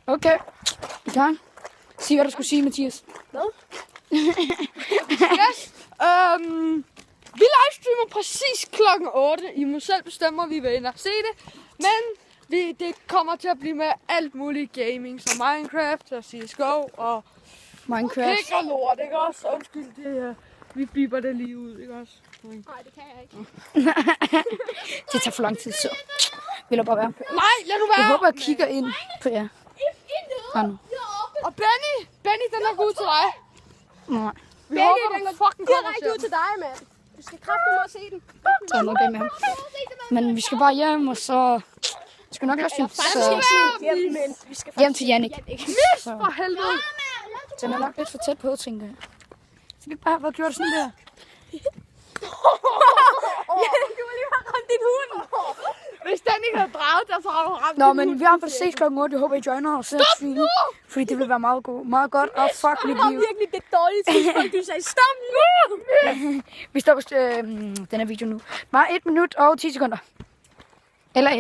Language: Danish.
Okay. I gang. Sig, hvad du skulle sige, Mathias. Hvad? Yes. Vi livestreamer præcis klokken 8. I må selv bestemme, om vi vil ind og se det. Men det kommer til at blive med alt muligt gaming. Så Minecraft og CSGO og Minecraft. pik og lort, ikke også? Undskyld, det vi biber det lige ud, ikke også? Nej, det kan jeg ikke. Det tager for lang tid, så vil jeg bare være. Nej, lad nu være! Jeg håber, jeg kigger ind på jer. Nu. Og Benny, den er god til dig. Nej, Vi håber, den fucking kommer Direkte ud til dig, mand. Du skal kraftigt at se den. der er noget galt med ham. Men vi skal bare hjem, og så skal vi nok også hjem. Så Vi skal hjem til Jannik. Så For helvede. den er nok lidt for tæt på, tænker jeg. Så vi bare have gjort sådan der. Du må lige have ramt din hund. Hvis den ikke havde draget dig, så har du ramt Nå, din men hund. vi har fået ses klokken 8. Jeg håber, I joiner os. Fordi det vil være meget godt. Og fuck mit Det var liv. virkelig det dårlige tidspunkt, du sagde stop nu. Vi stopper den her video nu. Bare 1 minut og 10 sekunder. Eller